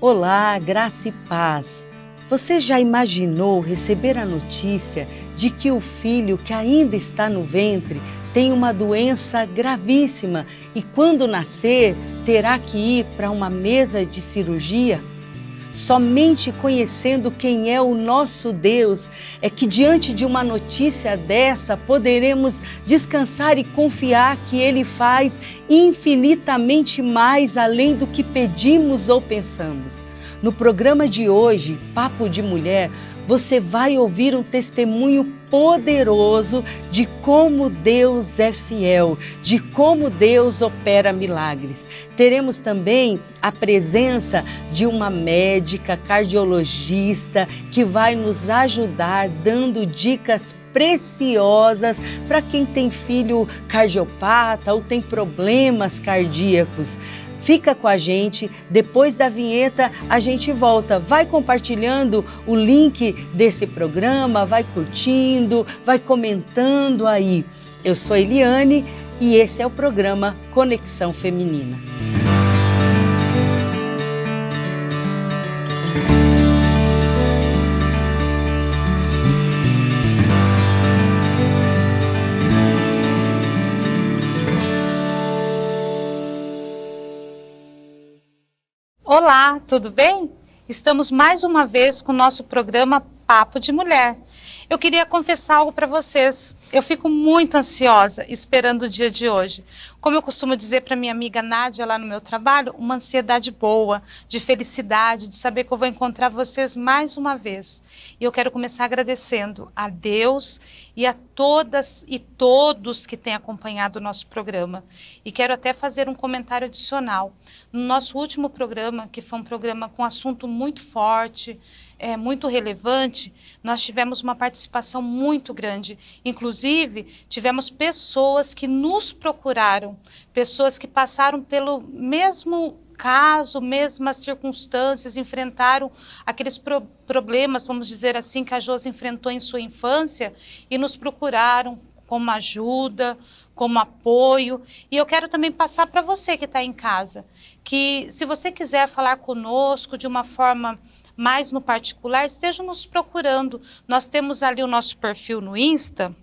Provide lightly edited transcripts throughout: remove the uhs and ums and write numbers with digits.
Olá, graça e paz. Você já imaginou receber a notícia de que o filho que ainda está no ventre tem uma doença gravíssima e quando nascer terá que ir para uma mesa de cirurgia? Somente conhecendo quem é o nosso Deus é que diante de uma notícia dessa poderemos descansar e confiar que Ele faz infinitamente mais além do que pedimos ou pensamos. No programa de hoje, Papo de Mulher, você vai ouvir um testemunho poderoso de como Deus é fiel, de como Deus opera milagres. Teremos também a presença de uma médica cardiologista que vai nos ajudar dando dicas preciosas para quem tem filho cardiopata ou tem problemas cardíacos. Fica com a gente, depois da vinheta a gente volta. Vai compartilhando o link desse programa, vai curtindo, vai comentando aí. Eu sou Eliane e esse é o programa Conexão Feminina. Olá, tudo bem? Estamos mais uma vez com o nosso programa Papo de Mulher. Eu queria confessar algo para vocês. Eu fico muito ansiosa esperando o dia de hoje. Como eu costumo dizer para minha amiga Nádia lá no meu trabalho, uma ansiedade boa, de felicidade, de saber que eu vou encontrar vocês mais uma vez. E eu quero começar agradecendo a Deus e a todas e todos que têm acompanhado o nosso programa. E quero até fazer um comentário adicional. No nosso último programa, que foi um programa com assunto muito forte, muito relevante, nós tivemos uma participação muito grande. Inclusive, tivemos pessoas que nos procuraram, pessoas que passaram pelo mesmo caso, mesmas circunstâncias, enfrentaram aqueles problemas, vamos dizer assim, que a Josi enfrentou em sua infância e nos procuraram como ajuda, como apoio. E eu quero também passar para você que está em casa, que se você quiser falar conosco de uma forma mais no particular, esteja nos procurando. Nós temos ali o nosso perfil no Insta,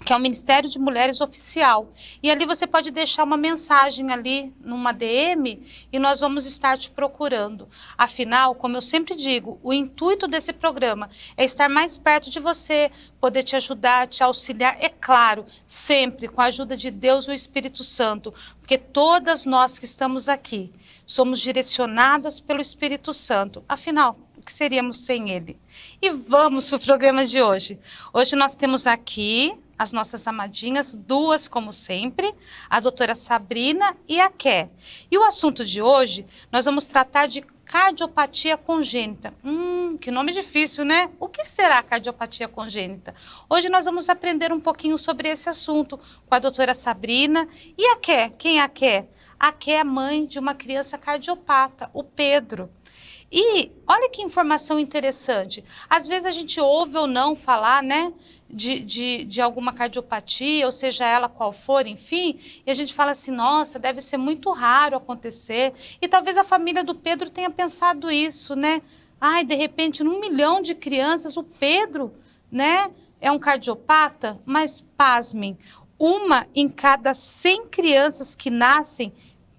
que é o Ministério de Mulheres Oficial. E ali você pode deixar uma mensagem ali numa DM e nós vamos estar te procurando. Afinal, como eu sempre digo, o intuito desse programa é estar mais perto de você, poder te ajudar, te auxiliar, é claro, sempre com a ajuda de Deus e o Espírito Santo, porque todas nós que estamos aqui somos direcionadas pelo Espírito Santo. Afinal, o que seríamos sem ele? E vamos para o programa de hoje. Hoje nós temos aqui as nossas amadinhas, duas como sempre, a doutora Sabrina e a Ké. E o assunto de hoje, nós vamos tratar de cardiopatia congênita. Que nome difícil, né? O que será cardiopatia congênita? Hoje nós vamos aprender um pouquinho sobre esse assunto com a doutora Sabrina. E a Ké? Quem é a Ké? A Ké é mãe de uma criança cardiopata, o Pedro. E olha que informação interessante, às vezes a gente ouve ou não falar, né, de alguma cardiopatia, ou seja ela qual for, enfim, e a gente fala assim, nossa, deve ser muito raro acontecer, e talvez a família do Pedro tenha pensado isso, né, ai, de repente, num milhão de crianças, o Pedro, né, é um cardiopata, mas pasmem, uma em cada 100 crianças que nascem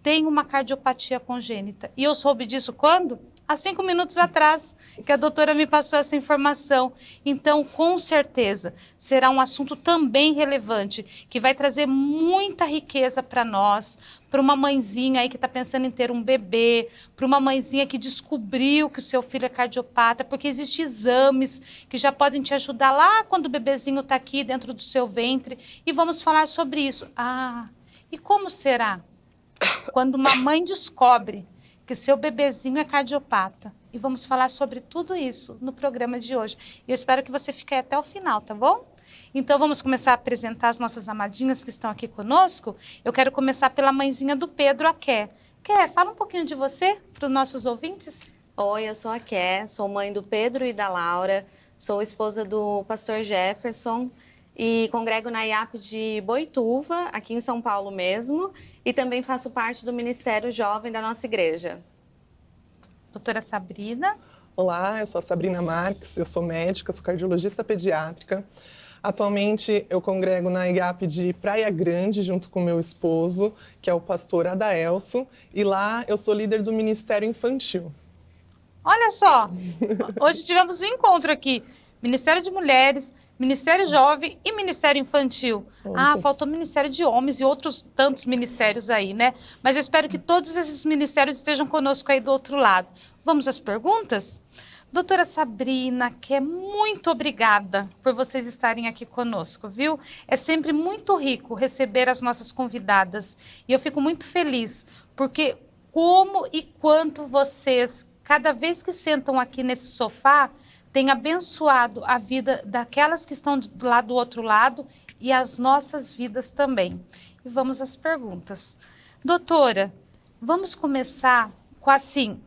tem uma cardiopatia congênita, e eu soube disso quando? Há 5 minutos atrás, que a doutora me passou essa informação. Então, com certeza, será um assunto também relevante, que vai trazer muita riqueza para nós, para uma mãezinha aí que está pensando em ter um bebê, para uma mãezinha que descobriu que o seu filho é cardiopata, porque existem exames que já podem te ajudar lá quando o bebezinho está aqui dentro do seu ventre. E vamos falar sobre isso. E como será quando uma mãe descobre que seu bebezinho é cardiopata? E vamos falar sobre tudo isso no programa de hoje. E eu espero que você fique até o final, tá bom? Então vamos começar a apresentar as nossas amadinhas que estão aqui conosco. Eu quero começar pela mãezinha do Pedro, a Ké. Ké, fala um pouquinho de você para os nossos ouvintes. Oi, eu sou a Ké, sou mãe do Pedro e da Laura, sou esposa do pastor Jefferson e congrego na IAP de Boituva, aqui em São Paulo mesmo, e também faço parte do Ministério Jovem da nossa igreja. Doutora Sabrina. Olá, eu sou a Sabrina Marques, eu sou médica, sou cardiologista pediátrica. Atualmente eu congrego na IAP de Praia Grande junto com meu esposo, que é o pastor Adaelso, e lá eu sou líder do Ministério Infantil. Olha só, hoje tivemos um encontro aqui, Ministério de Mulheres, Ministério Jovem e Ministério Infantil. Faltou Ministério de Homens e outros tantos ministérios aí, né? Mas eu espero que todos esses ministérios estejam conosco aí do outro lado. Vamos às perguntas? Doutora Sabrina, muito obrigada por vocês estarem aqui conosco, viu? É sempre muito rico receber as nossas convidadas e eu fico muito feliz, porque como e quanto vocês, cada vez que sentam aqui nesse sofá, têm abençoado a vida daquelas que estão lá do outro lado e as nossas vidas também. E vamos às perguntas. Doutora, vamos começar com assim...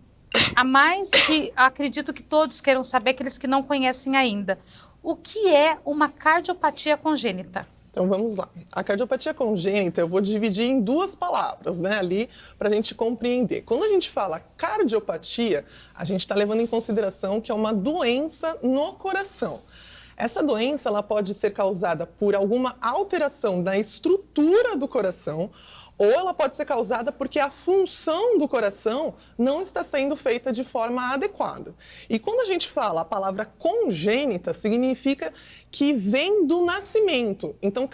A mais que acredito que todos queiram saber, aqueles que não conhecem ainda. O que é uma cardiopatia congênita? Então vamos lá. A cardiopatia congênita eu vou dividir em duas palavras, né, ali para a gente compreender. Quando a gente fala cardiopatia, a gente está levando em consideração que é uma doença no coração. Essa doença ela pode ser causada por alguma alteração da estrutura do coração, ou ela pode ser causada porque a função do coração não está sendo feita de forma adequada. E quando a gente fala a palavra congênita, significa que vem do nascimento. Então,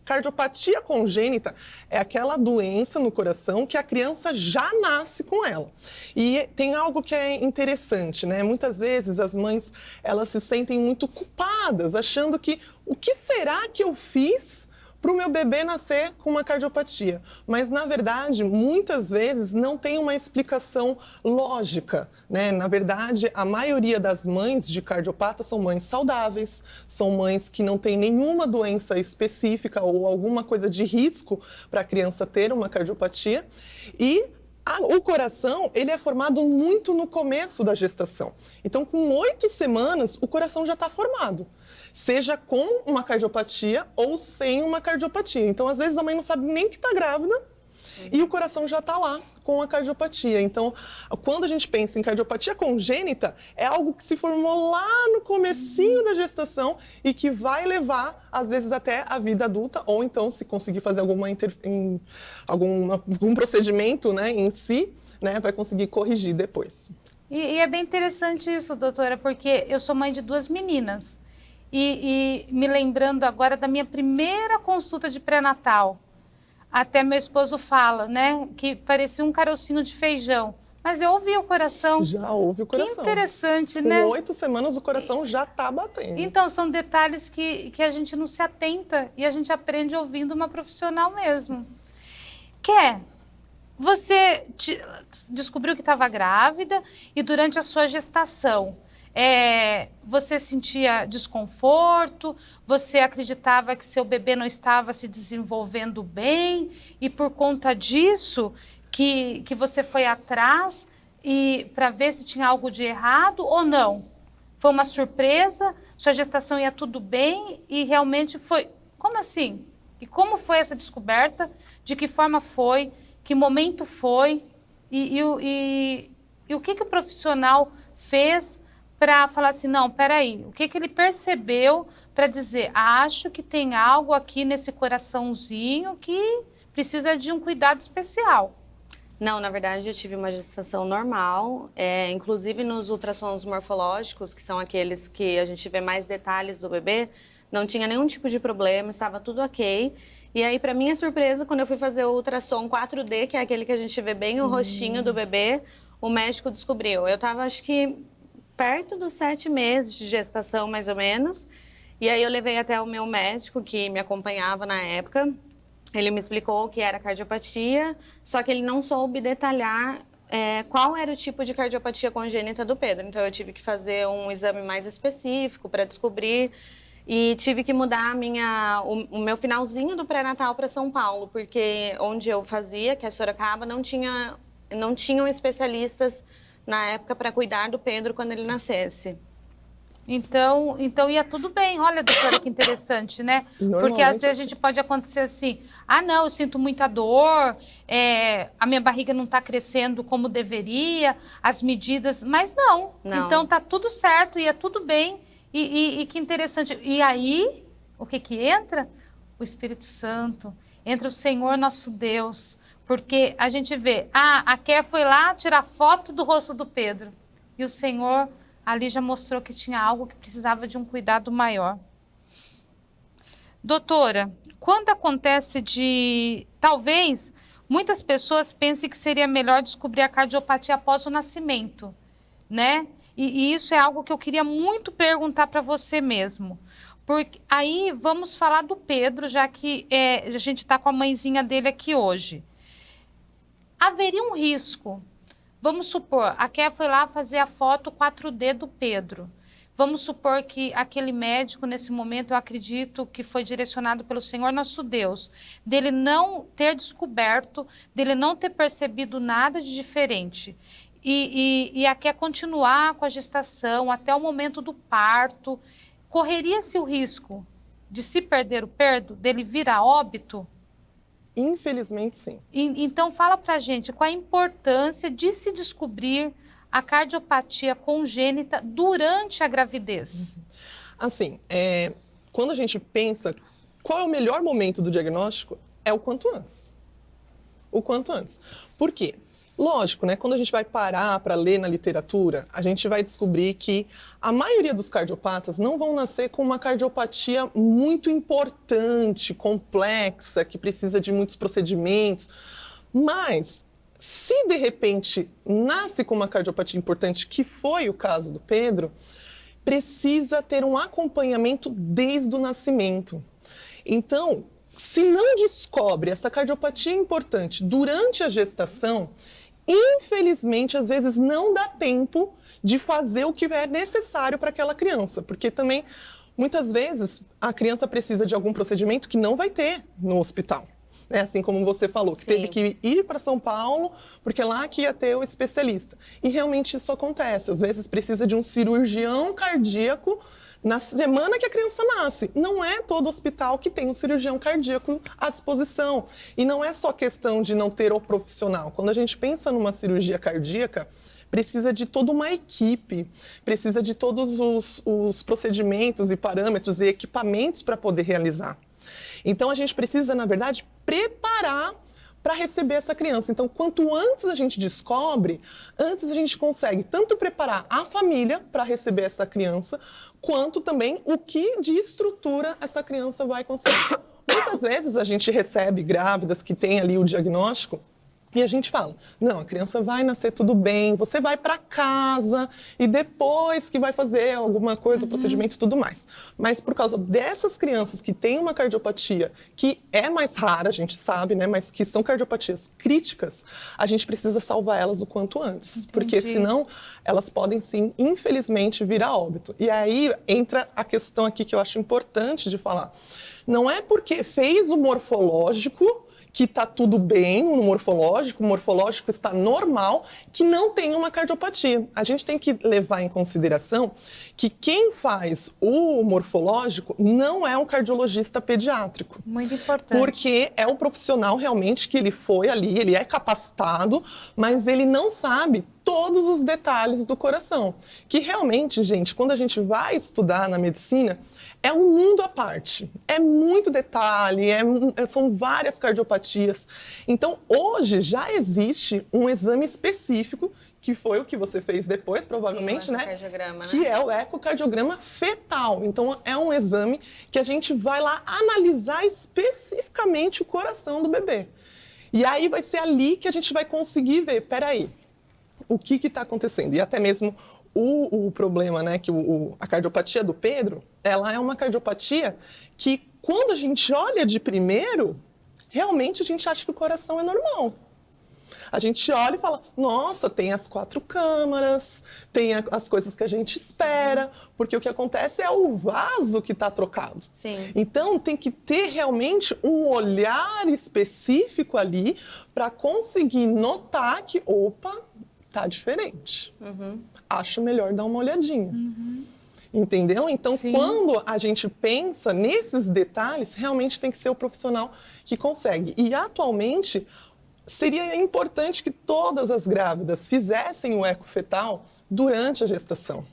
cardiopatia congênita é aquela doença no coração que a criança já nasce com ela. E tem algo que é interessante, né? Muitas vezes as mães, elas se sentem muito culpadas, achando que o que será que eu fiz para o meu bebê nascer com uma cardiopatia? Mas, na verdade, muitas vezes não tem uma explicação lógica, né? Na verdade, a maioria das mães de cardiopatas são mães saudáveis, são mães que não têm nenhuma doença específica ou alguma coisa de risco para a criança ter uma cardiopatia. E o coração, ele é formado muito no começo da gestação. Então, com 8 semanas, o coração já está formado. Seja com uma cardiopatia ou sem uma cardiopatia. Então, às vezes, a mãe não sabe nem que está grávida e o coração já está lá com a cardiopatia. Então, quando a gente pensa em cardiopatia congênita, é algo que se formou lá no comecinho da gestação e que vai levar, às vezes, até a vida adulta, ou então, se conseguir fazer algum procedimento, né, em si, né, vai conseguir corrigir depois. E é bem interessante isso, doutora, porque eu sou mãe de 2 meninas. E me lembrando agora da minha primeira consulta de pré-natal, até meu esposo fala, né, que parecia um carocinho de feijão, mas eu ouvi o coração. Já ouve o coração. Que interessante, né? Com 8 semanas o coração já está batendo. Então, são detalhes que a gente não se atenta e a gente aprende ouvindo uma profissional mesmo. Você descobriu que estava grávida e durante a sua gestação, você sentia desconforto, você acreditava que seu bebê não estava se desenvolvendo bem e por conta disso que você foi atrás para ver se tinha algo de errado ou não? Foi uma surpresa, sua gestação ia tudo bem e realmente foi... Como assim? E como foi essa descoberta? De que forma foi? Que momento foi? E o que o profissional fez para falar assim, não, peraí, o que ele percebeu para dizer, acho que tem algo aqui nesse coraçãozinho que precisa de um cuidado especial? Não, na verdade, eu tive uma gestação normal, inclusive nos ultrassons morfológicos, que são aqueles que a gente vê mais detalhes do bebê, não tinha nenhum tipo de problema, estava tudo ok. E aí, para minha surpresa, quando eu fui fazer o ultrassom 4D, que é aquele que a gente vê bem o rostinho do bebê, o médico descobriu. Eu estava, acho que, perto dos 7 meses de gestação, mais ou menos. E aí eu levei até o meu médico, que me acompanhava na época. Ele me explicou o que era cardiopatia, só que ele não soube detalhar qual era o tipo de cardiopatia congênita do Pedro. Então, eu tive que fazer um exame mais específico para descobrir. E tive que mudar o meu finalzinho do pré-natal para São Paulo, porque onde eu fazia, que é Sorocaba, não tinham especialistas na época para cuidar do Pedro quando ele nascesse. Então ia tudo bem. Olha, doutora, que interessante, né? Porque às vezes a gente pode acontecer assim, não, eu sinto muita dor, a minha barriga não está crescendo como deveria, as medidas, mas não. Então tá tudo certo, ia tudo bem, e que interessante. E aí, o que entra? O Espírito Santo, entra o Senhor nosso Deus, porque a gente vê, a Ké foi lá tirar foto do rosto do Pedro, e o Senhor ali já mostrou que tinha algo que precisava de um cuidado maior. Doutora, quando acontece talvez muitas pessoas pensem que seria melhor descobrir a cardiopatia após o nascimento, né? E isso é algo que eu queria muito perguntar para você mesmo. Porque aí vamos falar do Pedro, já que a gente está com a mãezinha dele aqui hoje. Haveria um risco? Vamos supor, a Ké foi lá fazer a foto 4D do Pedro. Vamos supor que aquele médico, nesse momento, eu acredito que foi direcionado pelo Senhor nosso Deus, dele não ter descoberto, dele não ter percebido nada de diferente. E a Ké continuar com a gestação até o momento do parto, correria-se o risco de se perder o Pedro, dele vir a óbito? Infelizmente, sim. Então, fala pra gente qual a importância de se descobrir a cardiopatia congênita durante a gravidez. Assim, quando a gente pensa qual é o melhor momento do diagnóstico, é o quanto antes. O quanto antes. Por quê? Lógico, né? Quando a gente vai parar para ler na literatura, a gente vai descobrir que a maioria dos cardiopatas não vão nascer com uma cardiopatia muito importante, complexa, que precisa de muitos procedimentos. Mas, se de repente nasce com uma cardiopatia importante, que foi o caso do Pedro, precisa ter um acompanhamento desde o nascimento. Então, se não descobre essa cardiopatia importante durante a gestação, infelizmente, às vezes não dá tempo de fazer o que é necessário para aquela criança, porque também, muitas vezes, a criança precisa de algum procedimento que não vai ter no hospital. É assim como você falou, que teve que ir para São Paulo, porque lá que ia ter o especialista. E realmente isso acontece. Às vezes precisa de um cirurgião cardíaco na semana que a criança nasce. Não é todo hospital que tem um cirurgião cardíaco à disposição. E não é só questão de não ter o profissional. Quando a gente pensa numa cirurgia cardíaca, precisa de toda uma equipe, precisa de todos os procedimentos e parâmetros e equipamentos para poder realizar. Então, a gente precisa, na verdade, preparar para receber essa criança. Então, quanto antes a gente descobre, antes a gente consegue tanto preparar a família para receber essa criança, quanto também o que de estrutura essa criança vai conseguir. Muitas vezes a gente recebe grávidas que têm ali o diagnóstico e a gente fala, não, a criança vai nascer tudo bem, você vai para casa e depois que vai fazer alguma coisa, procedimento e tudo mais. Mas por causa dessas crianças que têm uma cardiopatia que é mais rara, a gente sabe, né, mas que são cardiopatias críticas, a gente precisa salvar elas o quanto antes. Porque senão elas podem sim, infelizmente, vir a óbito. E aí entra a questão aqui que eu acho importante de falar. Não é porque fez o morfológico que está tudo bem no morfológico, o morfológico está normal, que não tem uma cardiopatia. A gente tem que levar em consideração que quem faz o morfológico não é um cardiologista pediátrico. Muito importante. Porque é o profissional realmente que ele foi ali, ele é capacitado, mas ele não sabe todos os detalhes do coração. Que realmente, gente, quando a gente vai estudar na medicina, é um mundo à parte, é muito detalhe, são várias cardiopatias. Então, hoje já existe um exame específico, que foi o que você fez depois, provavelmente, né? Que é o ecocardiograma fetal. Então, é um exame que a gente vai lá analisar especificamente o coração do bebê. E aí vai ser ali que a gente vai conseguir ver, peraí, o que está acontecendo? E até mesmo o problema, né, que a cardiopatia do Pedro, ela é uma cardiopatia que, quando a gente olha de primeiro, realmente a gente acha que o coração é normal. A gente olha e fala, nossa, tem as 4 câmaras, tem as coisas que a gente espera, porque o que acontece é o vaso que está trocado. Sim. Então, tem que ter realmente um olhar específico ali para conseguir notar que, opa, tá diferente. Acho melhor dar uma olhadinha. Entendeu? Então, Sim. quando a gente pensa nesses detalhes, realmente tem que ser o profissional que consegue. E, atualmente, seria importante que todas as grávidas fizessem o eco fetal durante a gestação.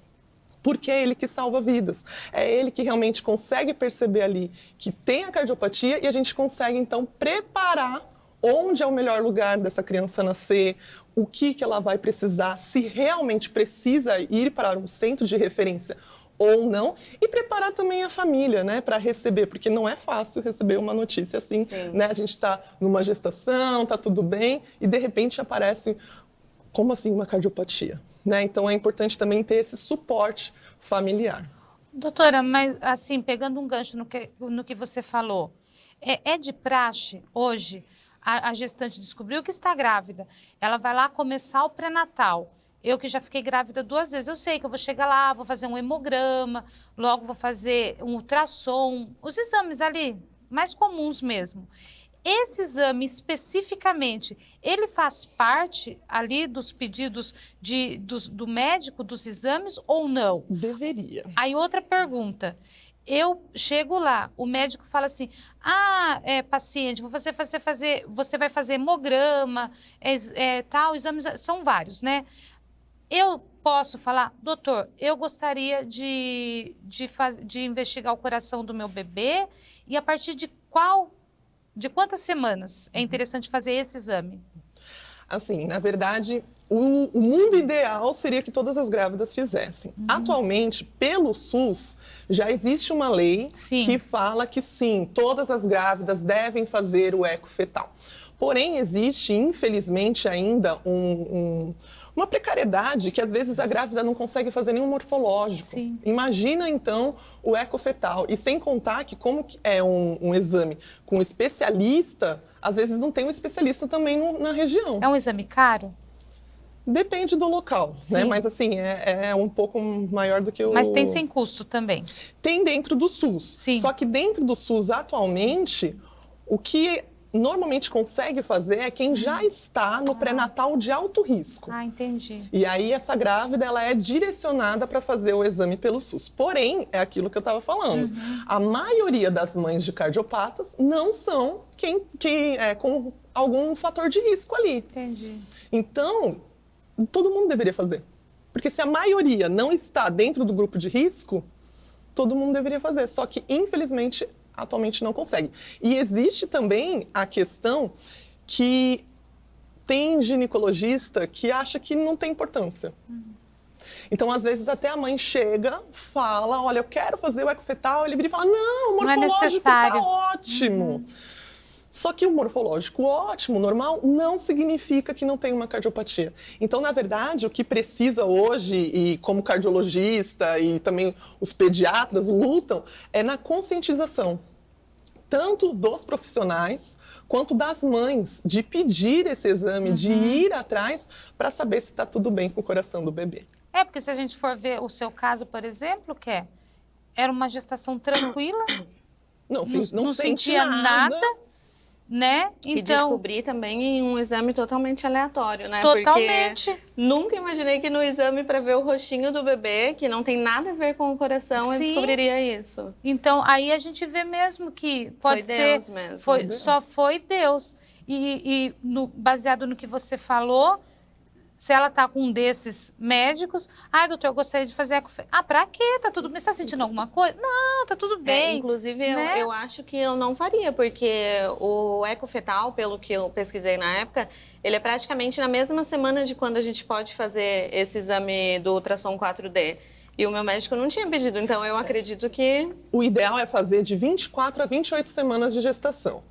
Porque é ele que salva vidas. É ele que realmente consegue perceber ali que tem a cardiopatia e a gente consegue, então, preparar onde é o melhor lugar dessa criança nascer, o que ela vai precisar, se realmente precisa ir para um centro de referência ou não, e preparar também a família, né, para receber, porque não é fácil receber uma notícia assim, né? A gente está numa gestação, está tudo bem, e de repente aparece, como assim, uma cardiopatia, né? Então é importante também ter esse suporte familiar. Doutora, mas assim, pegando um gancho no que você falou, é de praxe hoje, a gestante descobriu que está grávida, ela vai lá começar o pré-natal. Eu que já fiquei grávida 2 vezes, eu sei que eu vou chegar lá, vou fazer um hemograma, logo vou fazer um ultrassom, os exames ali, mais comuns mesmo. Esse exame especificamente, ele faz parte ali dos pedidos do médico, dos exames ou não? Deveria. Aí outra pergunta, eu chego lá, o médico fala assim, paciente, você vai fazer hemograma, tal, exames, são vários, né? Eu posso falar, doutor, eu gostaria de investigar o coração do meu bebê e a partir de quantas semanas é interessante fazer esse exame? Assim, na verdade, o mundo ideal seria que todas as grávidas fizessem. Atualmente, pelo SUS, já existe uma lei que fala que sim, todas as grávidas devem fazer o eco fetal. Porém, existe, infelizmente, ainda uma precariedade que às vezes a grávida não consegue fazer nenhum morfológico. Sim. Imagina então o ecofetal. E sem contar que como é um exame com especialista, às vezes não tem um especialista também na região. É um exame caro? Depende do local, né? Mas assim, é um pouco maior do que o... Mas tem sem custo também? Tem dentro do SUS. Sim. Só que dentro do SUS, atualmente, o que normalmente consegue fazer é quem já está no pré-natal de alto risco. Ah, entendi. E aí essa grávida ela é direcionada para fazer o exame pelo SUS. Porém, é aquilo que eu estava falando. A maioria das mães de cardiopatas não são quem é com algum fator de risco ali. Entendi. Então, todo mundo deveria fazer. Porque se a maioria não está dentro do grupo de risco, todo mundo deveria fazer. Só que, infelizmente, atualmente não consegue. E existe também a questão que tem ginecologista que acha que não tem importância. Então, às vezes, até a mãe chega, fala, olha, eu quero fazer o ecofetal, ele vira e fala, não, o morfológico está ótimo. Só que o morfológico ótimo, normal, não significa que não tem uma cardiopatia. Então, na verdade, o que precisa hoje, e como cardiologista e também os pediatras lutam, é na conscientização. Tanto dos profissionais, quanto das mães, de pedir esse exame, de ir atrás para saber se está tudo bem com o coração do bebê. Porque se a gente for ver o seu caso, por exemplo, era uma gestação tranquila, Não sente sentia nada, né? Então, e descobri também em um exame totalmente aleatório, né? Totalmente. Porque nunca imaginei que no exame para ver o rostinho do bebê, que não tem nada a ver com o coração, eu descobriria isso. Então, aí a gente vê mesmo que pode ser... Deus mesmo. Só foi Deus. E baseado no que você falou, se ela tá com um desses médicos, doutor, eu gostaria de fazer ecofetal. Pra quê? Tá tudo bem? Você tá sentindo alguma coisa? Não, tá tudo bem. Inclusive, né? eu acho que eu não faria, porque o ecofetal, pelo que eu pesquisei na época, ele é praticamente na mesma semana de quando a gente pode fazer esse exame do ultrassom 4D. E o meu médico não tinha pedido, então eu acredito que... O ideal é fazer de 24 a 28 semanas de gestação.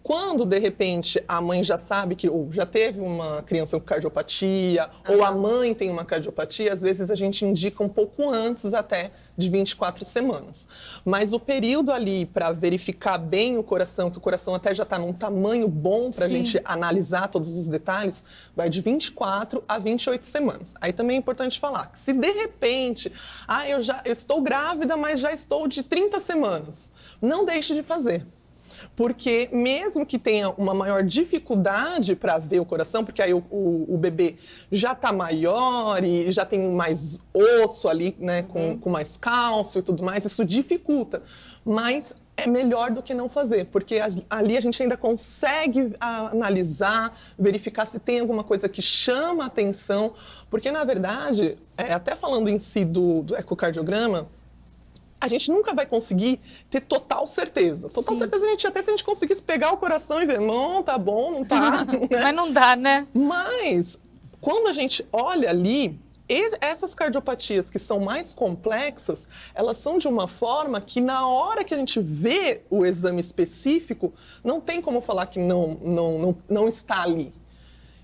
Quando, de repente, a mãe já sabe que ou já teve uma criança com cardiopatia, ou a mãe tem uma cardiopatia, às vezes a gente indica um pouco antes até de 24 semanas. Mas o período ali para verificar bem o coração, que o coração até já está num tamanho bom para a gente analisar todos os detalhes, vai de 24 a 28 semanas. Aí também é importante falar que se de repente, eu estou grávida, mas já estou de 30 semanas, não deixe de fazer. Porque mesmo que tenha uma maior dificuldade para ver o coração, porque aí o bebê já está maior e já tem mais osso ali, né, com mais cálcio e tudo mais, isso dificulta. Mas é melhor do que não fazer, porque ali a gente ainda consegue analisar, verificar se tem alguma coisa que chama a atenção, porque na verdade, até falando em si do ecocardiograma, a gente nunca vai conseguir ter total certeza. Total certeza, até se a gente conseguisse pegar o coração e ver, não, tá bom, não tá. Né? Mas não dá, né? Mas, quando a gente olha ali, essas cardiopatias que são mais complexas, elas são de uma forma que na hora que a gente vê o exame específico, não tem como falar que não está ali.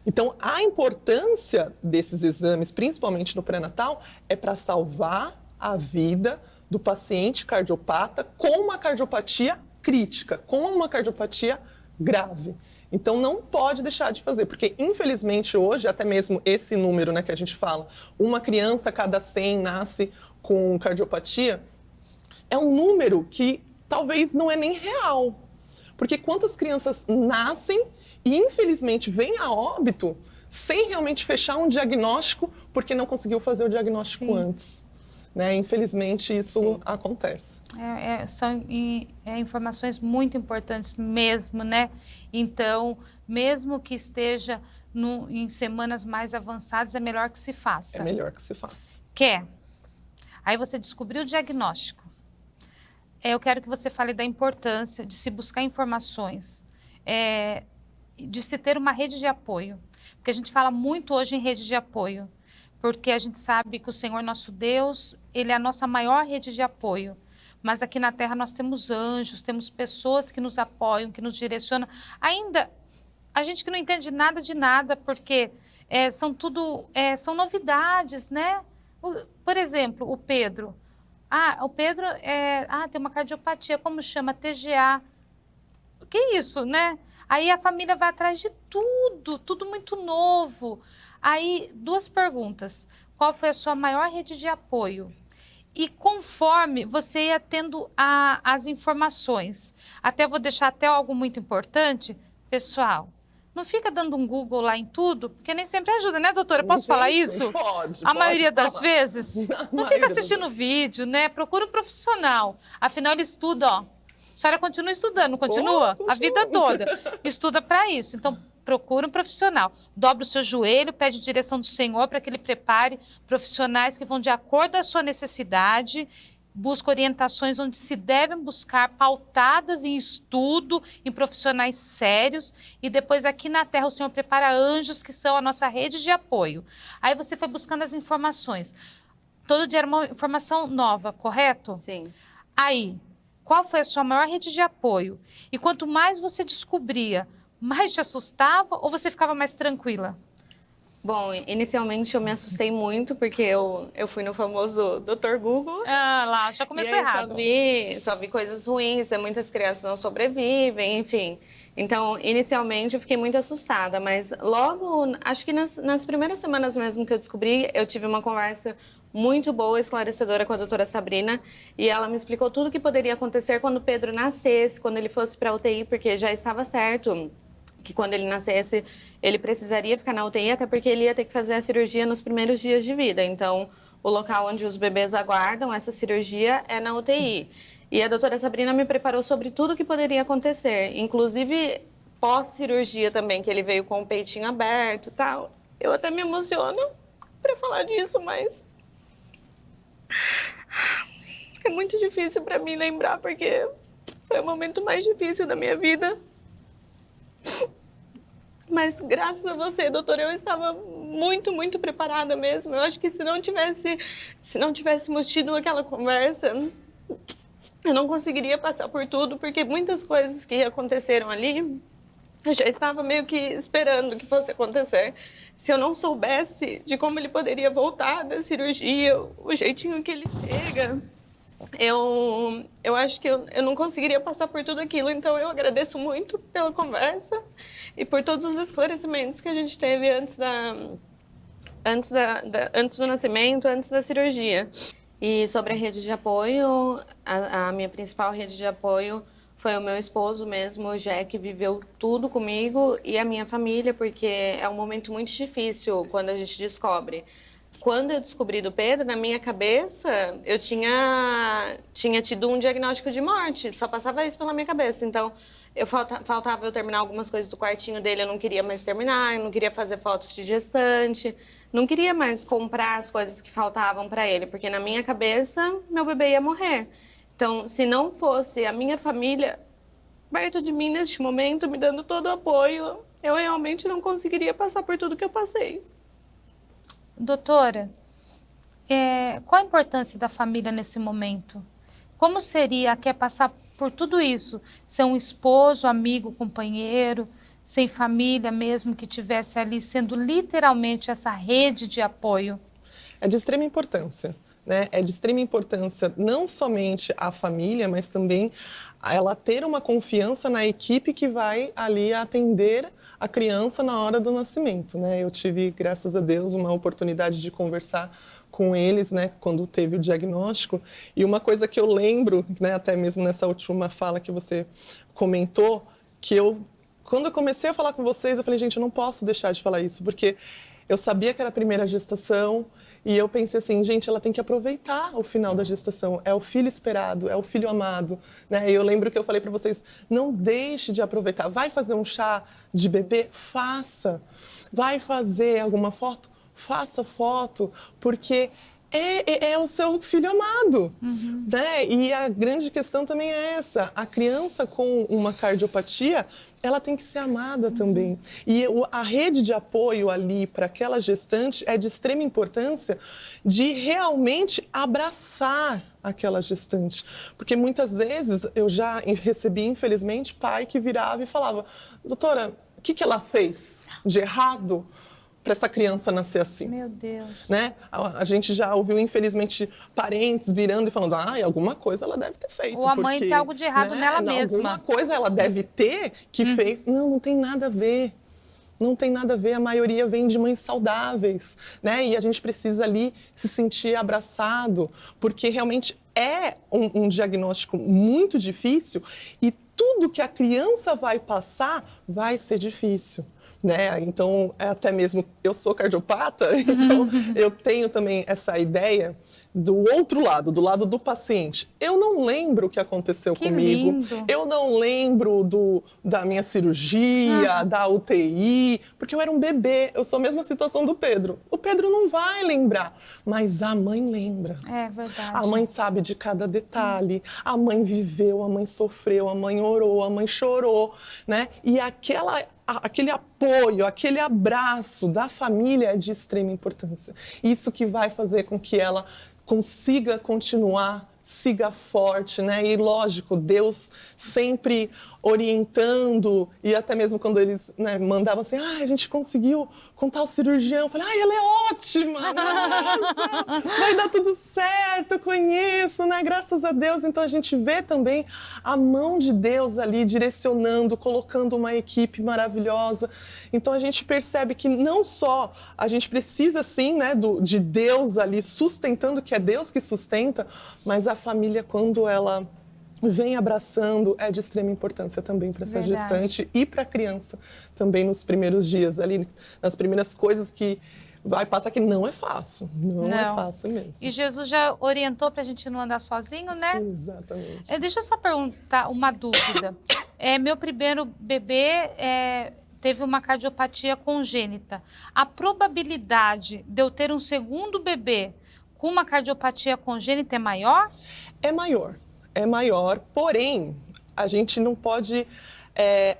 Então, a importância desses exames, principalmente no pré-natal, é para salvar a vida do paciente cardiopata com uma cardiopatia crítica, com uma cardiopatia grave. Então, não pode deixar de fazer, porque, infelizmente, hoje, até mesmo esse número, né, que a gente fala, uma criança a cada 100 nasce com cardiopatia, é um número que talvez não é nem real. Porque quantas crianças nascem e, infelizmente, vêm a óbito sem realmente fechar um diagnóstico porque não conseguiu fazer o diagnóstico antes. Né? Infelizmente, isso acontece. São informações muito importantes mesmo, né? Então, mesmo que esteja em semanas mais avançadas, é melhor que se faça. É melhor que se faça. Aí você descobriu o diagnóstico. Eu quero que você fale da importância de se buscar informações, de se ter uma rede de apoio. Porque a gente fala muito hoje em rede de apoio. Porque a gente sabe que o Senhor nosso Deus, Ele é a nossa maior rede de apoio. Mas aqui na Terra nós temos anjos, temos pessoas que nos apoiam, que nos direcionam. Ainda, a gente que não entende nada de nada, porque são novidades, né? Por exemplo, o Pedro. O Pedro tem uma cardiopatia, como chama? TGA. O que é isso, né? Aí a família vai atrás de tudo muito novo. Aí, 2 perguntas. Qual foi a sua maior rede de apoio? E conforme você ia tendo as informações, vou deixar até algo muito importante, pessoal, não fica dando um Google lá em tudo, porque nem sempre ajuda, né, doutora? Posso falar isso? Pode. A maioria das vezes? Não fica assistindo vídeo, né? Procura um profissional. Afinal, ele estuda, ó. A senhora continua estudando, continua? A vida toda. Estuda para isso. Então, procura um profissional. Dobra o seu joelho, pede direção do Senhor para que Ele prepare profissionais que vão de acordo com a sua necessidade, busca orientações onde se devem buscar, pautadas em estudo, em profissionais sérios, e depois aqui na Terra o Senhor prepara anjos que são a nossa rede de apoio. Aí você foi buscando as informações. Todo dia era uma informação nova, correto? Sim. Aí, qual foi a sua maior rede de apoio? E quanto mais você descobria, mais te assustava ou você ficava mais tranquila? Bom, inicialmente eu me assustei muito porque eu fui no famoso Dr. Google. Lá, já começou errado. Só vi coisas ruins, muitas crianças não sobrevivem, enfim. Então, inicialmente eu fiquei muito assustada, mas logo, acho que nas primeiras semanas mesmo que eu descobri, eu tive uma conversa muito boa, esclarecedora com a doutora Sabrina, e ela me explicou tudo o que poderia acontecer quando o Pedro nascesse, quando ele fosse para a UTI, porque já estava certo que quando ele nascesse, ele precisaria ficar na UTI, até porque ele ia ter que fazer a cirurgia nos primeiros dias de vida. Então, o local onde os bebês aguardam essa cirurgia é na UTI. E a doutora Sabrina me preparou sobre tudo o que poderia acontecer, inclusive pós-cirurgia também, que ele veio com o peitinho aberto e tal. Eu até me emociono para falar disso, mas é muito difícil para mim lembrar, porque foi o momento mais difícil da minha vida. Mas graças a você, doutora, eu estava muito, muito preparada mesmo. Eu acho que se não tivéssemos tido aquela conversa, eu não conseguiria passar por tudo, porque muitas coisas que aconteceram ali, eu já estava meio que esperando que fosse acontecer. Se eu não soubesse de como ele poderia voltar da cirurgia, o jeitinho que ele chega, eu acho que eu não conseguiria passar por tudo aquilo. Então, eu agradeço muito pela conversa e por todos os esclarecimentos que a gente teve antes do nascimento, antes da cirurgia. E sobre a rede de apoio, a minha principal rede de apoio foi o meu esposo mesmo, o Jé, que viveu tudo comigo e a minha família, porque é um momento muito difícil quando a gente descobre. Quando eu descobri do Pedro, na minha cabeça, eu tinha tido um diagnóstico de morte, só passava isso pela minha cabeça. Então, faltava eu terminar algumas coisas do quartinho dele, eu não queria mais terminar, eu não queria fazer fotos de gestante, não queria mais comprar as coisas que faltavam para ele, porque na minha cabeça, meu bebê ia morrer. Então, se não fosse a minha família perto de mim neste momento, me dando todo o apoio, eu realmente não conseguiria passar por tudo que eu passei. Doutora, qual a importância da família nesse momento? Como seria passar por tudo isso? Ser um esposo, amigo, companheiro, sem família mesmo, que tivesse ali sendo literalmente essa rede de apoio? É de extrema importância, né? É de extrema importância não somente a família, mas também ela ter uma confiança na equipe que vai ali atender a criança na hora do nascimento, né? Eu tive, graças a Deus, uma oportunidade de conversar com eles, né, quando teve o diagnóstico. E uma coisa que eu lembro, né, até mesmo nessa última fala que você comentou, que quando eu comecei a falar com vocês, eu falei, gente, eu não posso deixar de falar isso, porque eu sabia que era a primeira gestação, e eu pensei assim, gente, ela tem que aproveitar o final da gestação. É o filho esperado, é o filho amado, né? E eu lembro que eu falei para vocês, não deixe de aproveitar. Vai fazer um chá de bebê? Faça. Vai fazer alguma foto? Faça foto, porque é o seu filho amado, né? E a grande questão também é essa. A criança com uma cardiopatia, ela tem que ser amada também. E a rede de apoio ali para aquela gestante é de extrema importância de realmente abraçar aquela gestante. Porque muitas vezes eu já recebi, infelizmente, pai que virava e falava, doutora, o que ela fez de errado para essa criança nascer assim? Meu Deus. Né? A gente já ouviu, infelizmente, parentes virando e falando, alguma coisa ela deve ter feito. Ou a mãe tem algo de errado nela mesma. Alguma coisa ela deve ter que fez. Não tem nada a ver. Não tem nada a ver, a maioria vem de mães saudáveis, né? E a gente precisa ali se sentir abraçado, porque realmente é um diagnóstico muito difícil e tudo que a criança vai passar vai ser difícil. Né? Então, até mesmo eu sou cardiopata, então eu tenho também essa ideia do outro lado, do lado do paciente. Eu não lembro o que aconteceu comigo, lindo. Eu não lembro da minha cirurgia, da UTI, porque eu era um bebê, eu sou a mesma situação do Pedro. O Pedro não vai lembrar, mas a mãe lembra. É verdade. A mãe sabe de cada detalhe, a mãe viveu, a mãe sofreu, a mãe orou, a mãe chorou, né? E aquele apoio, aquele abraço da família é de extrema importância. Isso que vai fazer com que ela consiga continuar, siga forte, né? E lógico, Deus sempre orientando, e até mesmo quando eles, né, mandavam assim, a gente conseguiu com tal cirurgião, eu falei, ela é ótima, nossa, vai dar tudo certo, eu conheço, né, graças a Deus. Então a gente vê também a mão de Deus ali direcionando, colocando uma equipe maravilhosa. Então a gente percebe que não só a gente precisa sim, né, de Deus ali sustentando, que é Deus que sustenta, mas a família, quando ela vem abraçando, é de extrema importância também para essa gestante e para a criança também nos primeiros dias, ali nas primeiras coisas que vai passar, que não é fácil, não é fácil mesmo. E Jesus já orientou para a gente não andar sozinho, né? Exatamente. Deixa eu só perguntar uma dúvida. Meu primeiro bebê teve uma cardiopatia congênita. A probabilidade de eu ter um segundo bebê com uma cardiopatia congênita é maior? É maior, porém, a gente não pode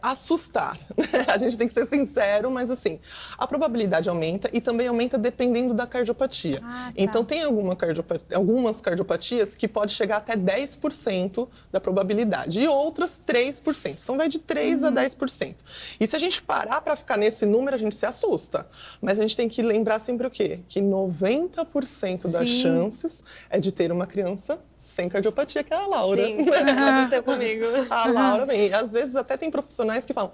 assustar. A gente tem que ser sincero, mas assim, a probabilidade aumenta e também aumenta dependendo da cardiopatia. Tá. Então, tem algumas cardiopatias que pode chegar até 10% da probabilidade e outras 3%. Então, vai de 3% a 10%. E se a gente parar para ficar nesse número, a gente se assusta. Mas a gente tem que lembrar sempre o quê? Que 90% das chances é de ter uma criança sem cardiopatia, que é a Laura. Sim, aconteceu comigo. A Laura, bem, às vezes até tem profissionais que falam,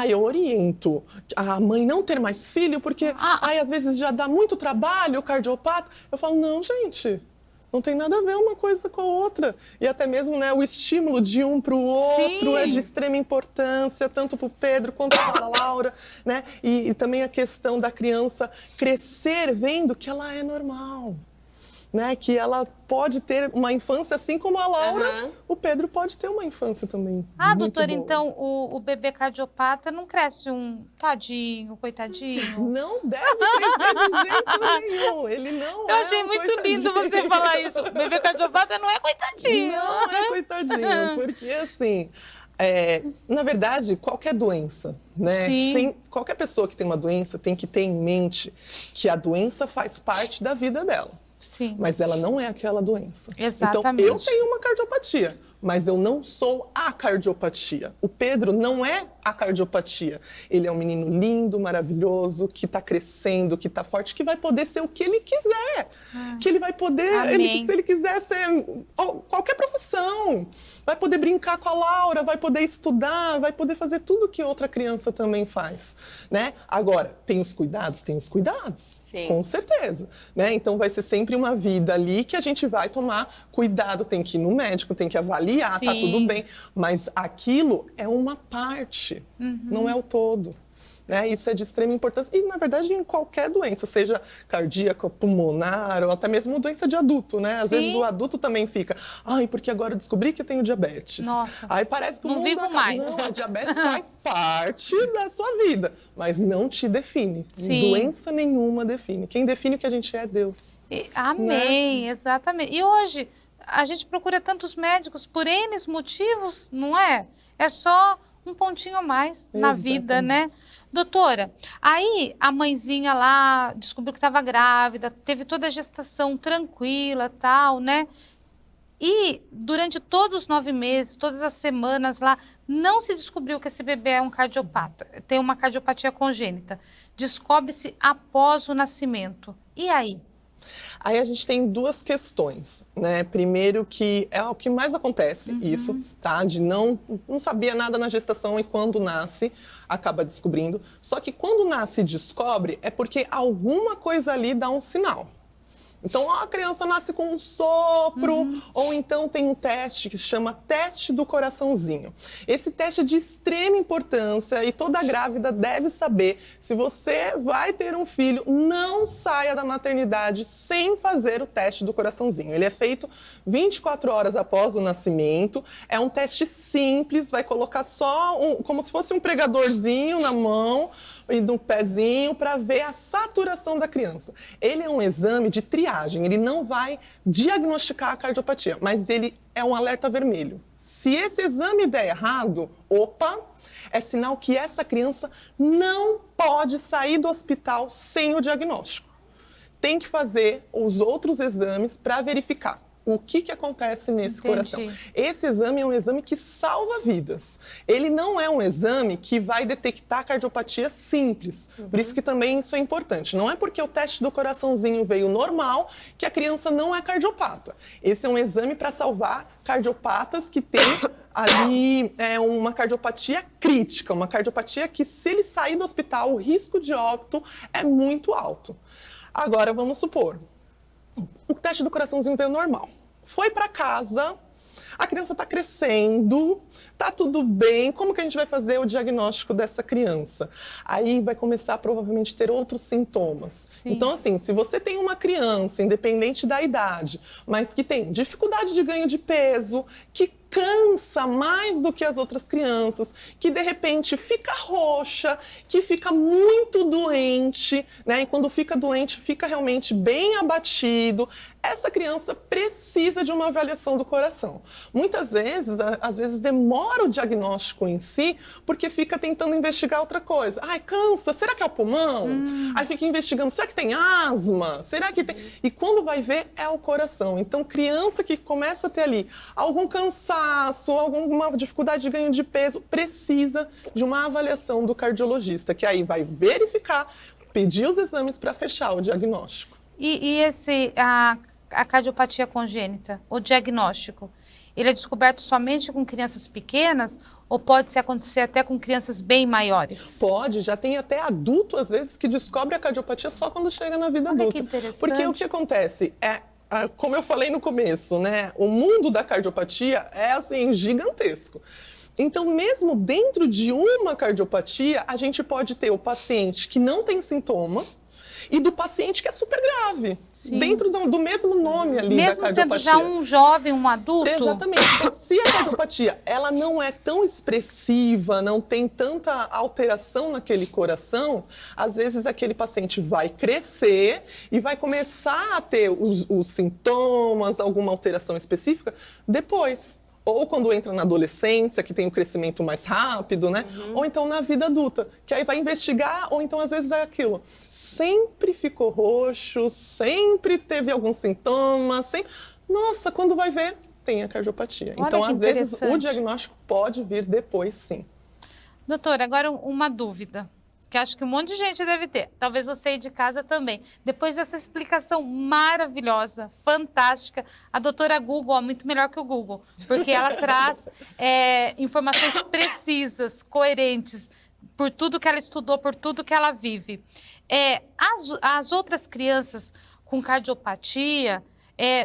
eu oriento a mãe não ter mais filho, porque às vezes já dá muito trabalho o cardiopata. Eu falo, não, gente, Não tem nada a ver uma coisa com a outra. E até mesmo, né, o estímulo de um para o outro Sim. é de extrema importância, tanto para o Pedro quanto para a Laura, né? E também a questão da criança crescer vendo que ela é normal. Né, que ela pode ter uma infância assim como a Laura, o Pedro pode ter uma infância também. Ah, muito doutora, boa. então o bebê cardiopata não cresce um tadinho, coitadinho? Não deve crescer de jeito nenhum. Ele não Eu é achei um muito coitadinho. lindo você falar isso. O bebê cardiopata não é coitadinho. Não é coitadinho, porque assim, na verdade, qualquer doença, né? Sim. Qualquer pessoa que tem uma doença tem que ter em mente que a doença faz parte da vida dela. Sim. Mas ela não é aquela doença. Exatamente. Então, eu tenho uma cardiopatia, mas eu não sou a cardiopatia. O Pedro não é a cardiopatia. Ele é um menino lindo, maravilhoso, que está crescendo, que está forte, que vai poder ser o que ele quiser. Que ele vai poder, se ele quiser ser qualquer profissão, vai poder brincar com a Laura, vai poder estudar, vai poder fazer tudo que outra criança também faz, né? Agora, tem os cuidados? Tem os cuidados, Sim. com certeza, né? Então vai ser sempre uma vida ali que a gente vai tomar cuidado, tem que ir no médico, tem que avaliar, tá Sim. tudo bem, mas aquilo é uma parte, não é o todo. Né? Isso é de extrema importância e, na verdade, em qualquer doença, seja cardíaca, pulmonar ou até mesmo doença de adulto, né? Às Sim. vezes o adulto também fica, ai, porque agora eu descobri que eu tenho diabetes. Nossa. Aí parece que o Não mundo vivo acaba. mais. Não, a diabetes faz parte da sua vida, mas não te define. Sim. Doença nenhuma define. Quem define o que a gente é Deus. Amém, exatamente. E hoje, a gente procura tantos médicos por N motivos, não é? É só um pontinho a mais na vida, né? Doutora, aí a mãezinha lá descobriu que estava grávida, teve toda a gestação tranquila, tal, né? E durante todos os 9 meses, todas as semanas lá, não se descobriu que esse bebê é um cardiopata, tem uma cardiopatia congênita. Descobre-se após o nascimento. E aí? Aí a gente tem duas questões, né? Primeiro que é o que mais acontece, isso, tá? De não sabia nada na gestação e quando nasce, acaba descobrindo. Só que quando nasce e descobre, é porque alguma coisa ali dá um sinal. Então, a criança nasce com um sopro, ou então tem um teste que se chama teste do coraçãozinho. Esse teste é de extrema importância e toda grávida deve saber. Se você vai ter um filho, não saia da maternidade sem fazer o teste do coraçãozinho. Ele é feito 24 horas após o nascimento. É um teste simples, vai colocar só como se fosse um pregadorzinho na mão e no pezinho para ver a saturação da criança. Ele é um exame de triagem, ele não vai diagnosticar a cardiopatia, mas ele é um alerta vermelho. Se esse exame der errado, é sinal que essa criança não pode sair do hospital sem o diagnóstico. Tem que fazer os outros exames para verificar o que acontece nesse coração. Esse exame é um exame que salva vidas. Ele não é um exame que vai detectar cardiopatia simples. Por isso que também isso é importante. Não é porque o teste do coraçãozinho veio normal que a criança não é cardiopata. Esse é um exame para salvar cardiopatas que têm ali uma cardiopatia crítica, uma cardiopatia que, se ele sair do hospital, o risco de óbito é muito alto. Agora, vamos supor, o teste do coraçãozinho veio normal. Foi para casa, a criança está crescendo, está tudo bem, como que a gente vai fazer o diagnóstico dessa criança? Aí vai começar a provavelmente ter outros sintomas. Sim. Então, assim, se você tem uma criança, independente da idade, mas que tem dificuldade de ganho de peso, que cansa mais do que as outras crianças, que de repente fica roxa, que fica muito doente, né? E quando fica doente, fica realmente bem abatido. Essa criança precisa de uma avaliação do coração. Muitas vezes, às vezes demora o diagnóstico em si, porque fica tentando investigar outra coisa. Ai, cansa, será que é o pulmão? Aí fica investigando, será que tem asma? Será que tem... E quando vai ver, é o coração. Então, criança que começa a ter ali algum cansaço, alguma dificuldade de ganho de peso, precisa de uma avaliação do cardiologista, que aí vai verificar, pedir os exames para fechar o diagnóstico. E a cardiopatia congênita, o diagnóstico, ele é descoberto somente com crianças pequenas ou pode acontecer até com crianças bem maiores? Pode, já tem até adulto, às vezes, que descobre a cardiopatia só quando chega na vida adulta. Que interessante. Porque o que acontece é como eu falei no começo, né? O mundo da cardiopatia é, assim, gigantesco. Então, mesmo dentro de uma cardiopatia, a gente pode ter o paciente que não tem sintoma e do paciente que é super grave. Sim. Dentro do mesmo nome ali mesmo da cardiopatia. Mesmo sendo já um jovem, um adulto? Exatamente. Então, se a cardiopatia ela não é tão expressiva, não tem tanta alteração naquele coração, às vezes aquele paciente vai crescer e vai começar a ter os sintomas, alguma alteração específica depois. Ou quando entra na adolescência, que tem um crescimento mais rápido, né? Ou então na vida adulta, que aí vai investigar, ou então às vezes é aquilo. Sempre ficou roxo, sempre teve algum sintoma, sempre... Nossa, quando vai ver, tem a cardiopatia. Olha, então, às vezes, o diagnóstico pode vir depois, sim. Doutora, agora uma dúvida, que acho que um monte de gente deve ter. Talvez você aí de casa também. Depois dessa explicação maravilhosa, fantástica, a doutora Google é muito melhor que o Google, porque ela traz informações precisas, coerentes, por tudo que ela estudou, por tudo que ela vive. As outras crianças com cardiopatia,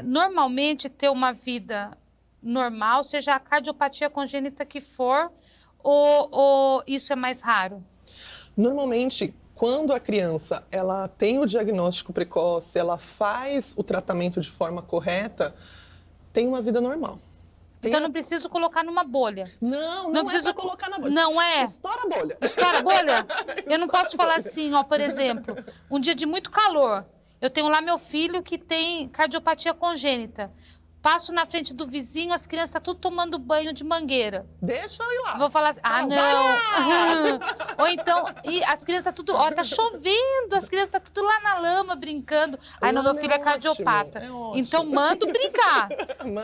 normalmente ter uma vida normal, seja a cardiopatia congênita que for, ou isso é mais raro? Normalmente, quando a criança ela tem o diagnóstico precoce, ela faz o tratamento de forma correta, tem uma vida normal. Então não preciso colocar numa bolha. Não preciso é pra colocar na bolha. Não é? Estoura a bolha. Estoura a bolha? Eu não posso falar assim, ó, por exemplo, um dia de muito calor, eu tenho lá meu filho que tem cardiopatia congênita. Passo na frente do vizinho, as crianças tudo tomando banho de mangueira. Deixa eu ir lá. Vou falar assim, não. Ou então, e as crianças tudo, tá chovendo, as crianças tudo lá na lama brincando. Aí não, meu filho é cardiopata. Então mando brincar.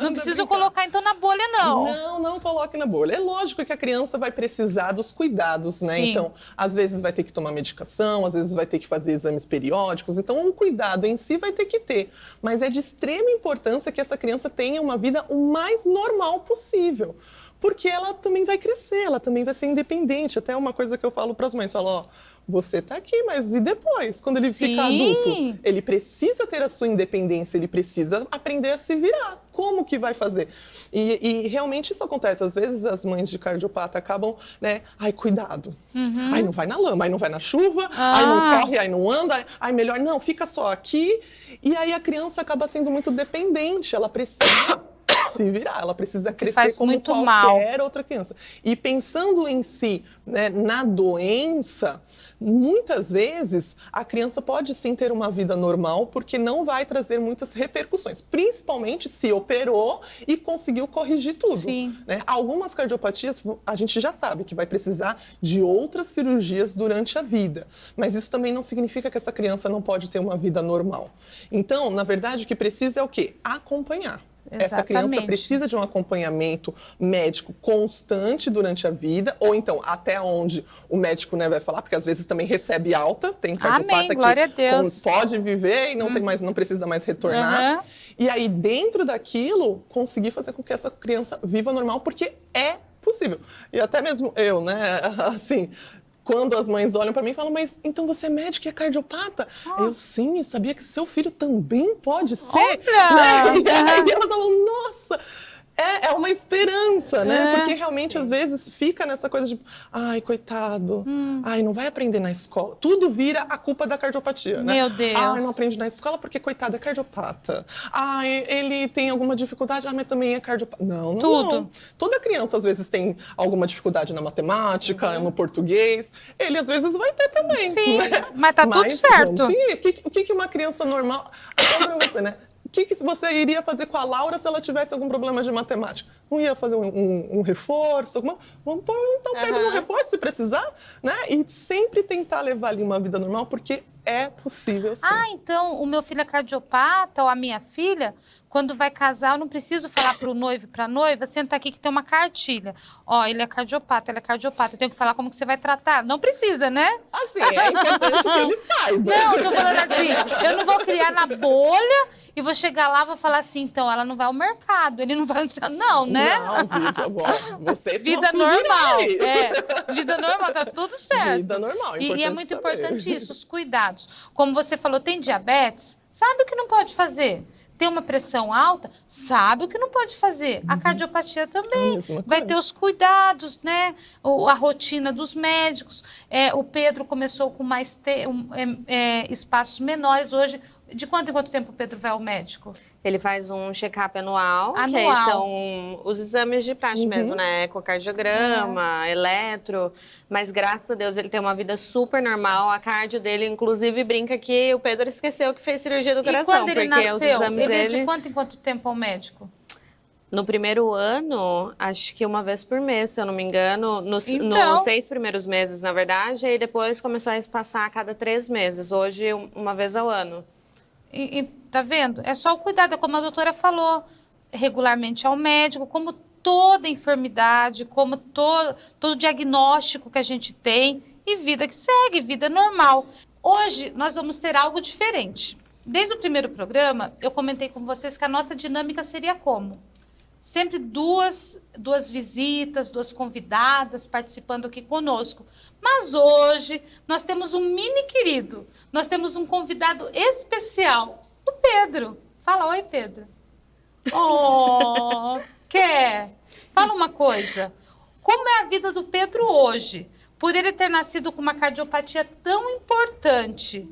Não preciso colocar então na bolha, não. Não coloque na bolha. É lógico que a criança vai precisar dos cuidados, né? Sim. Então, às vezes vai ter que tomar medicação, às vezes vai ter que fazer exames periódicos. Então, um cuidado em si vai ter que ter. Mas é de extrema importância que essa criança tenha uma vida o mais normal possível. Porque ela também vai crescer, ela também vai ser independente. Até uma coisa que eu falo para as mães, falo, você tá aqui, mas e depois? Quando ele ficar adulto, ele precisa ter a sua independência, ele precisa aprender a se virar. Como que vai fazer? E realmente isso acontece. Às vezes as mães de cardiopata acabam, né? Ai, cuidado. Ai, não vai na lama, ai, não vai na chuva, ai, não corre, ai, não anda, ai, melhor não, fica só aqui. E aí a criança acaba sendo muito dependente, ela precisa se virar, ela precisa crescer como qualquer outra criança. E pensando em si, né, na doença, muitas vezes a criança pode sim ter uma vida normal, porque não vai trazer muitas repercussões, principalmente se operou e conseguiu corrigir tudo. Sim. Né? Algumas cardiopatias a gente já sabe que vai precisar de outras cirurgias durante a vida, mas isso também não significa que essa criança não pode ter uma vida normal. Então, na verdade, o que precisa é o quê? Acompanhar. Exatamente. Essa criança precisa de um acompanhamento médico constante durante a vida, ou então até onde o médico, né, vai falar, porque às vezes também recebe alta, tem cardiopata que pode viver e não precisa mais retornar. E aí, dentro daquilo, conseguir fazer com que essa criança viva normal, porque é possível. E até mesmo eu, né, assim... Quando as mães olham para mim e falam, mas então você é médica e é cardiopata? Eu, sim, sabia que seu filho também pode ser? Olha! Né? E aí elas falam, nossa... É uma esperança, né? Porque realmente, às vezes, fica nessa coisa de... Ai, coitado. Ai, não vai aprender na escola. Tudo vira a culpa da cardiopatia, né? Meu Deus. Ai, não aprende na escola porque, coitado, é cardiopata. Ai, ele tem alguma dificuldade. Mas também é cardiopata. Não. Toda criança, às vezes, tem alguma dificuldade na matemática, no português. Ele, às vezes, vai ter também. Sim, né? mas tá tudo certo. Sim, o que uma criança normal... Até pra você, né? O que você iria fazer com a Laura se ela tivesse algum problema de matemática? Não ia fazer um reforço? Vamos pôr então perto no reforço se precisar, né? E sempre tentar levar ali uma vida normal, porque é possível sim. Então o meu filho é cardiopata ou a minha filha, quando vai casar, eu não preciso falar para o noivo e para a noiva, senta aqui que tem uma cartilha. Ele é cardiopata, ela é cardiopata, eu tenho que falar como que você vai tratar. Não precisa, né? Assim, é importante que ele saiba. Não, eu tô falando assim, eu não vou criar na bolha e vou chegar lá e vou falar assim, então, ela não vai ao mercado, ele não vai... Não, né? Não, vocês vida normal. Vida normal, tá tudo certo. Vida normal, e é muito importante isso, os cuidados. Como você falou, tem diabetes, sabe o que não pode fazer? tem uma pressão alta, sabe o que não pode fazer. A cardiopatia também. Vai ter os cuidados, né? A rotina dos médicos. O Pedro começou com mais espaços menores. Hoje, de quanto em quanto tempo o Pedro vai ao médico? Ele faz um check-up anual, que aí são os exames de praxe mesmo, né? Ecocardiograma, eletro. Mas, graças a Deus, ele tem uma vida super normal. A cardio dele, inclusive, brinca que o Pedro esqueceu que fez cirurgia do coração. E quando ele porque nasceu, os exames ele ia dele... de quanto em quanto tempo ao médico? No primeiro ano, acho que uma vez por mês, se eu não me engano. Nos 6 primeiros meses, na verdade. E depois começou a passar a cada 3 meses. Hoje, uma vez ao ano. Tá vendo? É só o cuidado, como a doutora falou, regularmente ao médico, como toda enfermidade, como todo diagnóstico que a gente tem, e vida que segue, vida normal. Hoje nós vamos ter algo diferente. Desde o primeiro programa, eu comentei com vocês que a nossa dinâmica seria como? Sempre duas visitas, 2 convidadas participando aqui conosco. Mas hoje nós temos um mini querido, nós temos um convidado especial, o Pedro. Fala oi, Pedro. Oh, quer? Fala uma coisa. Como é a vida do Pedro hoje? Por ele ter nascido com uma cardiopatia tão importante.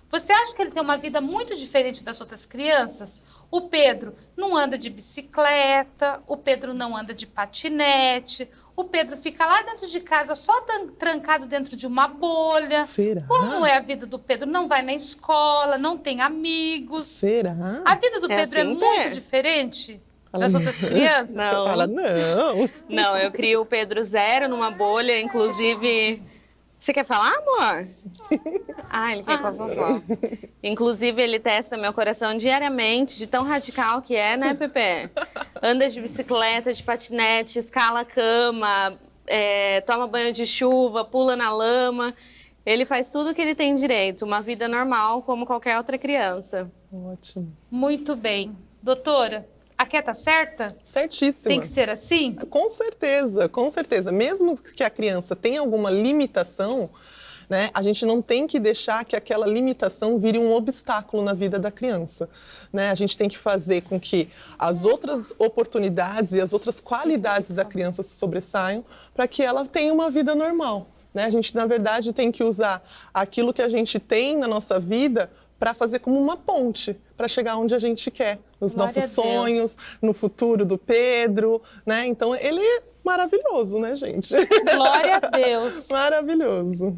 Você acha que ele tem uma vida muito diferente das outras crianças? O Pedro não anda de bicicleta, o Pedro não anda de patinete, o Pedro fica lá dentro de casa só trancado dentro de uma bolha. Será? Como é a vida do Pedro? Não vai na escola, não tem amigos. Será? A vida do Pedro assim, é muito diferente das outras crianças? Não. Você fala, não. Não, eu crio o Pedro 0 numa bolha, inclusive... Você quer falar, amor? Ele quer com a vovó. Inclusive, ele testa meu coração diariamente, de tão radical que é, né, Pepe? Anda de bicicleta, de patinete, escala a cama, toma banho de chuva, pula na lama. Ele faz tudo o que ele tem direito, uma vida normal, como qualquer outra criança. Ótimo. Muito bem. Doutora, a Ké tá certa? Certíssima. Tem que ser assim? Com certeza, com certeza. Mesmo que a criança tenha alguma limitação, né, a gente não tem que deixar que aquela limitação vire um obstáculo na vida da criança. Né? A gente tem que fazer com que as outras oportunidades e as outras qualidades da criança se sobressaiam para que ela tenha uma vida normal. Né? A gente, na verdade, tem que usar aquilo que a gente tem na nossa vida para fazer como uma ponte para chegar onde a gente quer, nos Glória nossos sonhos, no futuro do Pedro, né? Então ele é maravilhoso, né, gente? Glória a Deus. Maravilhoso.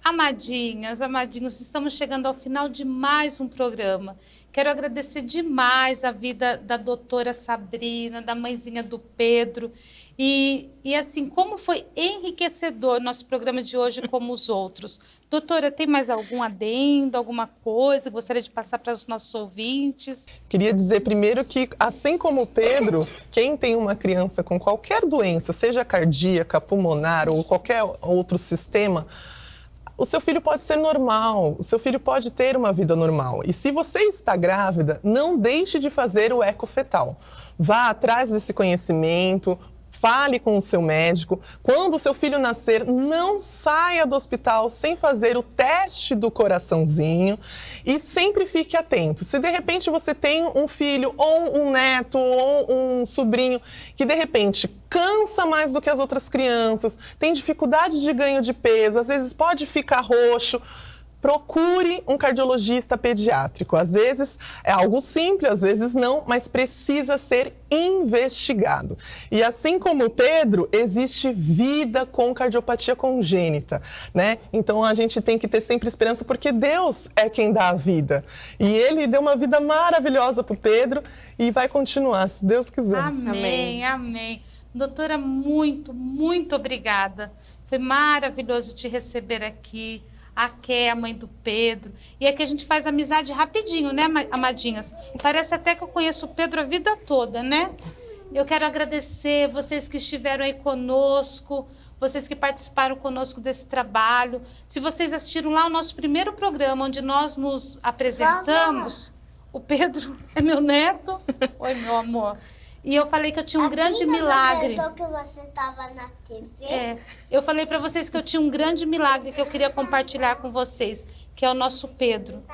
Amadinhas, amadinhos, estamos chegando ao final de mais um programa. Quero agradecer demais a vida da doutora Sabrina, da mãezinha do Pedro. E assim, como foi enriquecedor nosso programa de hoje como os outros. Doutora, tem mais algum adendo, alguma coisa que gostaria de passar para os nossos ouvintes? Queria dizer primeiro que, assim como o Pedro, quem tem uma criança com qualquer doença, seja cardíaca, pulmonar ou qualquer outro sistema, o seu filho pode ser normal, o seu filho pode ter uma vida normal. E se você está grávida, não deixe de fazer o ecofetal. Vá atrás desse conhecimento, fale com o seu médico. Quando o seu filho nascer, não saia do hospital sem fazer o teste do coraçãozinho e sempre fique atento. Se de repente você tem um filho ou um neto ou um sobrinho que de repente cansa mais do que as outras crianças, tem dificuldade de ganho de peso, às vezes pode ficar roxo, procure um cardiologista pediátrico. Às vezes é algo simples, às vezes não, mas precisa ser investigado. E assim como o Pedro, existe vida com cardiopatia congênita, né? Então a gente tem que ter sempre esperança, porque Deus é quem dá a vida. E Ele deu uma vida maravilhosa para o Pedro e vai continuar, se Deus quiser. Amém, amém. Doutora, muito, muito obrigada. Foi maravilhoso te receber aqui. A Ké, a mãe do Pedro. E aqui a gente faz amizade rapidinho, né, amadinhas? Parece até que eu conheço o Pedro a vida toda, né? Eu quero agradecer vocês que estiveram aí conosco, vocês que participaram conosco desse trabalho. Se vocês assistiram lá o nosso primeiro programa, onde nós nos apresentamos, o Pedro é meu neto. Oi, meu amor. E eu falei que eu tinha um grande milagre. Que você estava na TV? Eu falei para vocês que eu tinha um grande milagre que eu queria compartilhar com vocês, que é o nosso Pedro.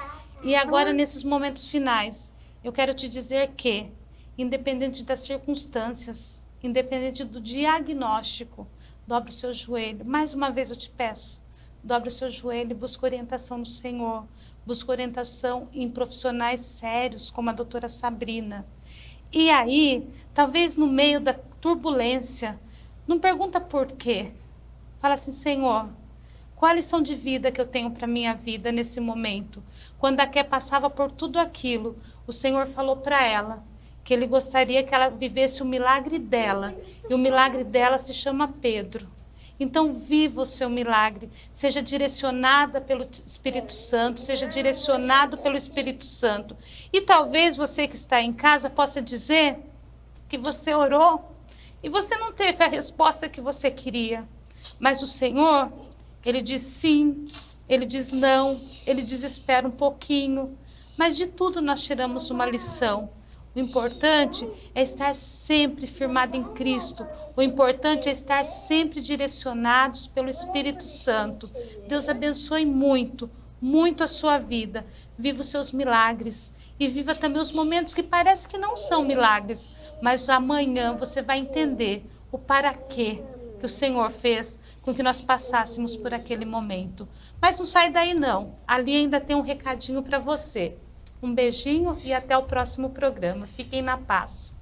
E agora, nesses momentos finais, eu quero te dizer que, independente das circunstâncias, independente do diagnóstico, dobre o seu joelho. Mais uma vez eu te peço, dobre o seu joelho e busque orientação no Senhor. Busque orientação em profissionais sérios, como a doutora Sabrina. E aí, talvez no meio da turbulência, não pergunta por quê. Fala assim, Senhor, qual lição de vida que eu tenho para a minha vida nesse momento? Quando a Ké passava por tudo aquilo, o Senhor falou para ela que Ele gostaria que ela vivesse o milagre dela. E o milagre dela se chama Pedro. Então, viva o seu milagre, seja direcionada pelo Espírito Santo, seja direcionado pelo Espírito Santo. E talvez você que está em casa possa dizer que você orou e você não teve a resposta que você queria. Mas o Senhor, Ele diz sim, Ele diz não, Ele diz espera um pouquinho. Mas de tudo nós tiramos uma lição. O importante é estar sempre firmado em Cristo. O importante é estar sempre direcionados pelo Espírito Santo. Deus abençoe muito, muito a sua vida. Viva os seus milagres e viva também os momentos que parece que não são milagres. Mas amanhã você vai entender o para quê que o Senhor fez com que nós passássemos por aquele momento. Mas não sai daí não. Ali ainda tem um recadinho para você. Um beijinho e até o próximo programa. Fiquem na paz.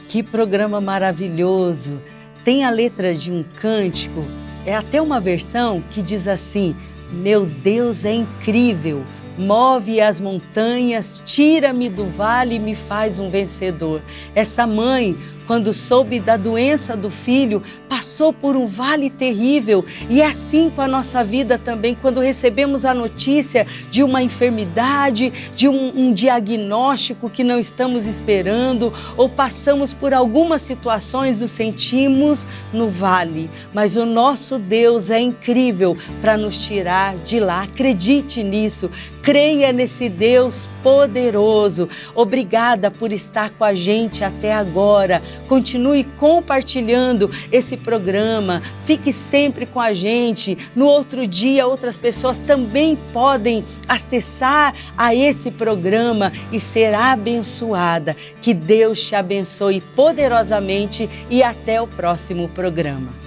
Que programa maravilhoso! Tem a letra de um cântico, é até uma versão que diz assim: meu Deus é incrível, move as montanhas, tira-me do vale e me faz um vencedor. Essa mãe, quando soube da doença do filho, passou por um vale terrível. E é assim com a nossa vida também, quando recebemos a notícia de uma enfermidade, de um diagnóstico que não estamos esperando, ou passamos por algumas situações, nos sentimos no vale. Mas o nosso Deus é incrível para nos tirar de lá. Acredite nisso, creia nesse Deus poderoso. Obrigada por estar com a gente até agora. Continue compartilhando esse programa, fique sempre com a gente. No outro dia, outras pessoas também podem acessar a esse programa e ser abençoada. Que Deus te abençoe poderosamente e até o próximo programa.